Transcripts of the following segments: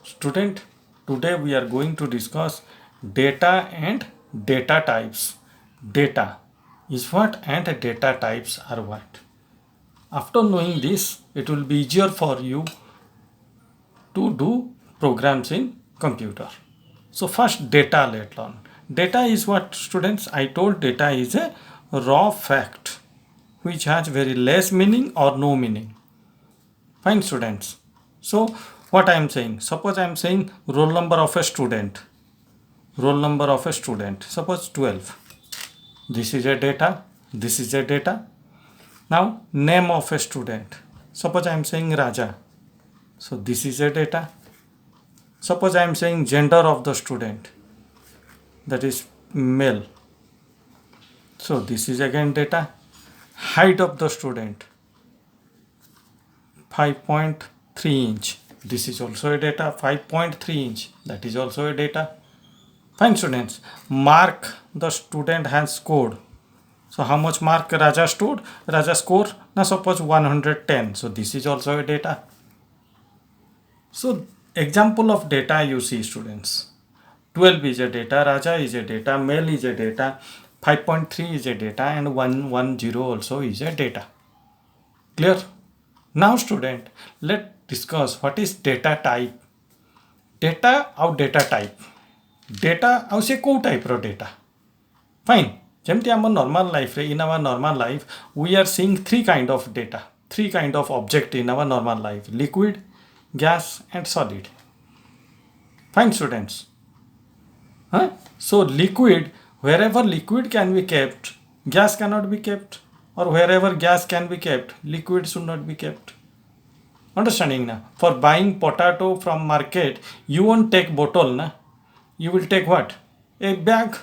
Student, today we are going to discuss data and data types. Data is what and data types are what. After knowing this, it will be easier for you to do programs in computer. So first data, let's learn. Data is what, students? I told data is a raw fact which has very less meaning or no meaning. Fine, students. So what I am saying, suppose I am saying roll number of a student. Roll number of a student, suppose 12. This is a data, this is a data. Now name of a student, suppose I am saying Raja. So this is a data. Suppose I am saying gender of the student, that is male. So this is again data. Height of the student, 5.3 inch. This is also a data. 5.3 inch, that is also a data. Fine, students. Mark the student has scored. So how much mark Raja scored? Raja score, now suppose 110. So this is also a data. So example of data you see, students. 12 is a data, Raja is a data, male is a data, 5.3 is a data, and 110 also is a data. Clear? Now student, let's discuss what is data type. Data or data type. Data ଆଉ ସେ କେଉଁ ଟାଇପ୍ର data? Fine. ଯେମିତି ଆମ normal ଲାଇଫ୍ରେ in our normal life we are seeing three kind of data, three kind of object in our normal life: liquid, gas and solid. Fine, students. So liquid, wherever liquid can be kept, gas cannot be kept, or wherever gas can be kept, liquid should not be kept. Understanding now? For buying potato from market, you won't take bottle, na? You will take what? A bag.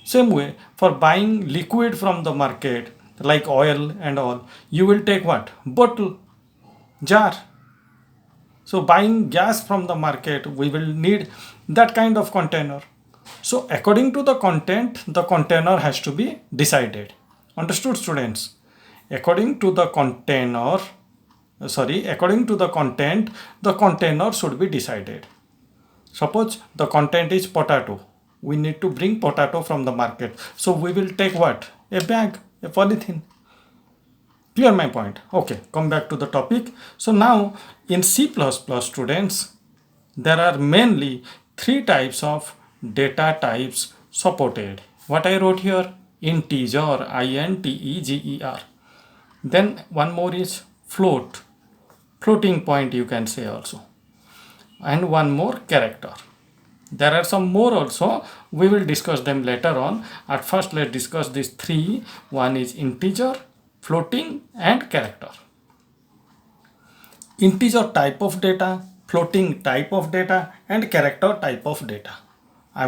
Same way, for buying liquid from the market, like oil and all, you will take what? Bottle, jar. So buying gas from the market, we will need that kind of container. So according to the content, the container has to be decided. Understood, students? According to the container, according to the content, the container should be decided. Suppose the content is potato. We need to bring potato from the market. So we will take what? A bag, a polythene. Clear my point? Okay, come back to the topic. So now in C++, students, there are mainly three types of data types supported. What I wrote here? Integer, integer. Then one more is float, floating point you can say also. And one more character. There are some more also. We will discuss them later on. At first, let's discuss these three. One is integer, floating and character. Integer type of data, floating type of data and character type of data.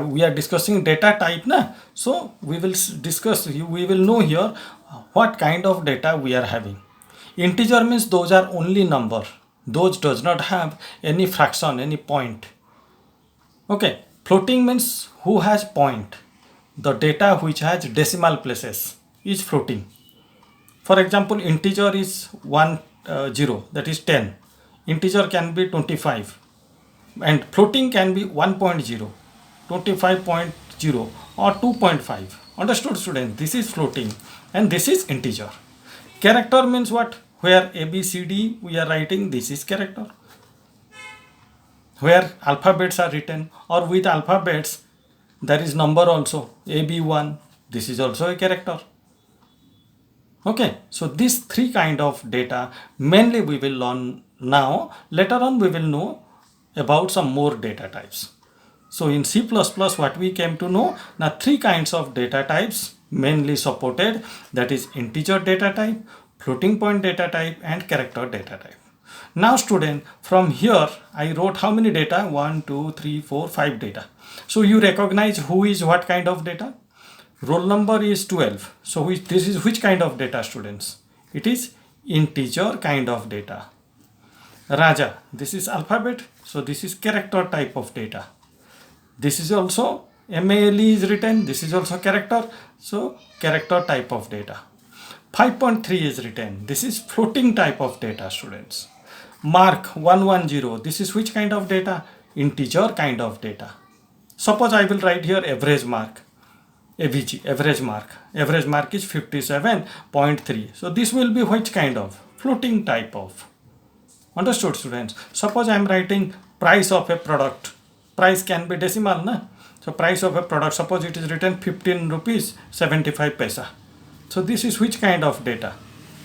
We are discussing data type na, so we will discuss, we will know here what kind of data we are having. Integer means those are only number, those does not have any fraction, any point. Okay, floating means who has point, the data which has decimal places is floating. For example, integer is 0, that is 10. Integer can be 25 and floating can be 1.0, 25.0 or 2.5. Understood, students? This is floating and this is integer. Character means what? Where A, B, C, D we are writing, this is character. Where alphabets are written, or with alphabets there is number also, AB1, this is also a character. Okay, so these three kind of data mainly we will learn now. Later on we will know about some more data types. So in C++ what we came to know, now three kinds of data types mainly supported, that is integer data type, floating point data type and character data type. Now student, from here I wrote how many data? 1, 2, 3, 4, 5 data. So you recognize who is what kind of data? Roll number is 12. So this is which kind of data, students? It is integer kind of data. Raja, this is alphabet. So this is character type of data. This is also MALE is written. This is also character. So character type of data. 5.3 is written. This is floating type of data, students. Mark 110. This is which kind of data? integer kind of data. Suppose I will write here average mark, AVG, average mark. Average mark is 57.3. So this will be which kind of? Floating type of. Understood, students? Suppose I am writing price of a product. Price can be decimal, na? So price of a product, suppose it is written 15 rupees 75 paisa. So this is which kind of data?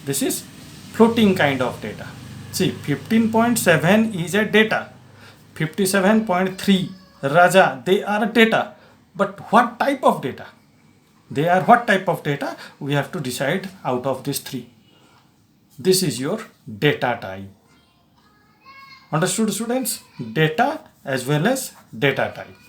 This is floating kind of data. See, 15.7 is a data. 57.3 Raja, they are data. But what type of data? They are what type of data? We have to decide out of these three. This is your data type. Understood, students? Data as well as data type.